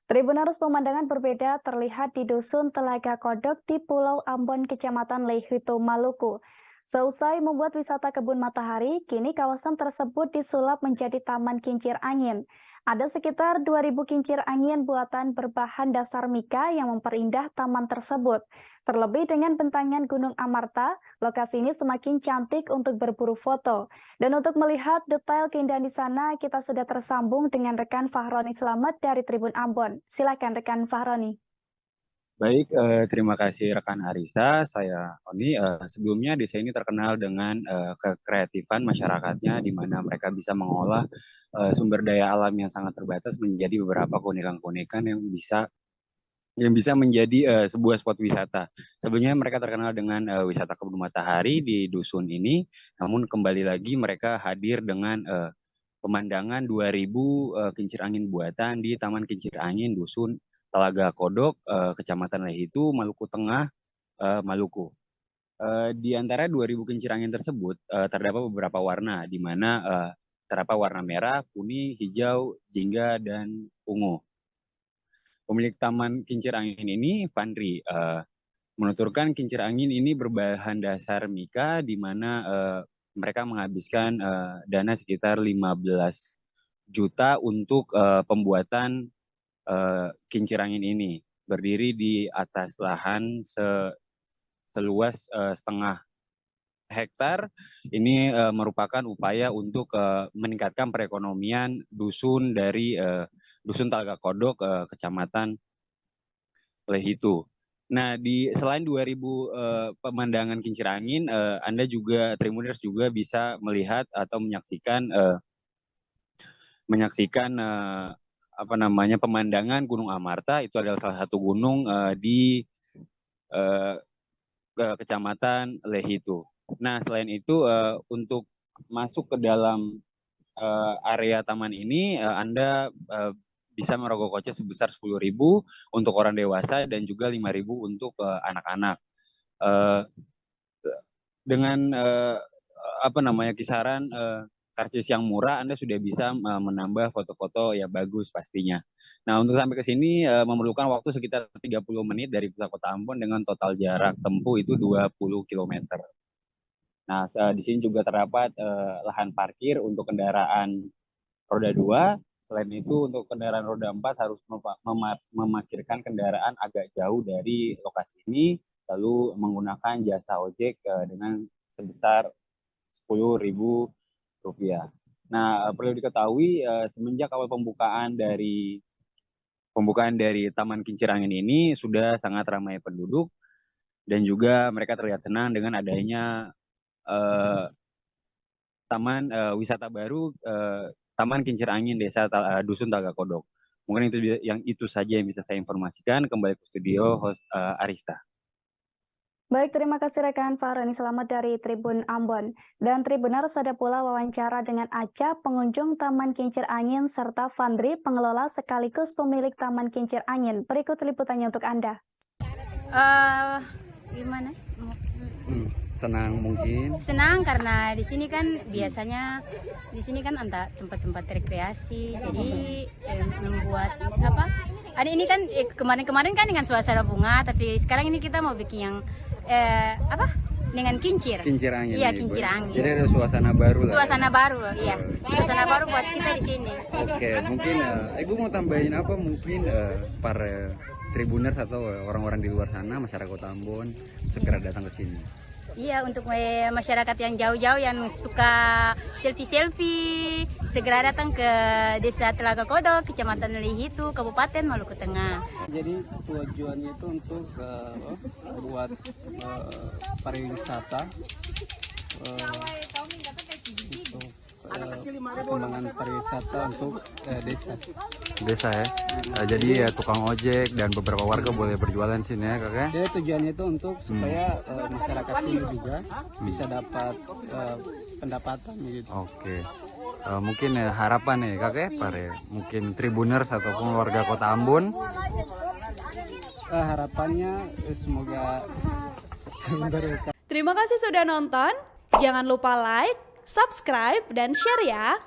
Tribunarus pemandangan berbeda terlihat di Dusun Telaga Kodok di Pulau Ambon, Kecamatan Lehito, Maluku. Seusai membuat wisata kebun matahari, kini kawasan tersebut disulap menjadi Taman Kincir Angin. Ada sekitar 2.000 kincir angin buatan berbahan dasar mika yang memperindah taman tersebut. Terlebih dengan bentangan Gunung Amarta, lokasi ini semakin cantik untuk berburu foto. Dan untuk melihat detail keindahan di sana, kita sudah tersambung dengan rekan Fahroni Slamet dari Tribun Ambon. Silakan rekan Fahroni. Baik, terima kasih rekan Arista. Saya Oni. Sebelumnya desa ini terkenal dengan kekreatifan masyarakatnya, di mana mereka bisa mengolah sumber daya alam yang sangat terbatas menjadi beberapa keunikan-keunikan yang bisa menjadi sebuah spot wisata. Sebelumnya mereka terkenal dengan wisata kebun matahari di dusun ini, namun kembali lagi mereka hadir dengan pemandangan 2.000 kincir angin buatan di Taman Kincir Angin Dusun Telaga Kodok, Kecamatan Lehito, Maluku Tengah, Maluku. Di antara 2.000 kincir angin tersebut terdapat beberapa warna, di mana terdapat warna merah, kuning, hijau, jingga, dan ungu. Pemilik Taman Kincir Angin ini, Fandri, menuturkan kincir angin ini berbahan dasar mika, di mana mereka menghabiskan dana sekitar 15 juta untuk pembuatan kincir angin ini. Berdiri di atas lahan seluas setengah hektar. Ini merupakan upaya untuk meningkatkan perekonomian dusun dari Dusun Telaga Kodok, Kecamatan Lehito. Nah, selain 2.000 pemandangan kincir angin, Anda juga, Tribuners juga bisa melihat atau menyaksikan pemandangan Gunung Amarta. Itu adalah salah satu gunung di Kecamatan Lehito. Nah, selain itu untuk masuk ke dalam area taman ini, Anda bisa merogoh kocek sebesar 10.000 untuk orang dewasa dan juga 5.000 untuk anak-anak. Dengan kisaran karcis yang murah, Anda sudah bisa menambah foto-foto ya bagus pastinya. Nah, untuk sampai ke sini memerlukan waktu sekitar 30 menit dari pusat kota Ambon dengan total jarak tempuh itu 20 km. Nah, di sini juga terdapat lahan parkir untuk kendaraan roda 2. Selain itu, untuk kendaraan roda 4 harus memarkirkan kendaraan agak jauh dari lokasi ini, lalu menggunakan jasa ojek dengan sebesar Rp10.000. Nah, perlu diketahui semenjak awal pembukaan dari Taman Kincir Angin ini sudah sangat ramai penduduk, dan juga mereka terlihat senang dengan adanya taman wisata baru, Taman Kincir Angin Desa Dusun Telaga Kodok. Mungkin itu saja yang bisa saya informasikan. Kembali ke studio host Arista. Baik, terima kasih rekan Fahroni Slamet dari Tribun Ambon. Dan Tribuners, ada pula wawancara dengan Aca, pengunjung Taman Kincir Angin, serta Fandri, pengelola sekaligus pemilik Taman Kincir Angin. Berikut liputannya untuk Anda. Gimana? Senang mungkin? Senang karena di sini kan biasanya ada tempat-tempat rekreasi, jadi membuat apa? Ada ini kan kemarin-kemarin kan dengan suasana bunga, tapi sekarang ini kita mau bikin yang dengan kincir. Kincir angin. Iya, kincir angin. Jadi ada suasana baru lah. Suasana baru, iya. Suasana baru buat kita di sini. Oke, mungkin Ibu mau tambahin apa mungkin para Tribuners atau orang-orang di luar sana, masyarakat Kota Ambon segera datang ke sini. Iya, untuk masyarakat yang jauh-jauh yang suka selfie-selfie, segera datang ke Desa Telaga Kodok, Kecamatan Lehito, Kabupaten Maluku Tengah. Jadi tujuannya itu untuk buat pariwisata, untuk pengembangan pariwisata untuk Desa ya. Jadi ya tukang ojek dan beberapa warga boleh berjualan sini ya, Kakak. Jadi tujuannya itu untuk supaya masyarakat sini juga bisa dapat pendapatan gitu. Oke. Mungkin harapan nih Kakak, para mungkin Tribuners ataupun warga Kota Ambon. Harapannya semoga berkah. Terima kasih sudah nonton. Jangan lupa like, subscribe, dan share ya.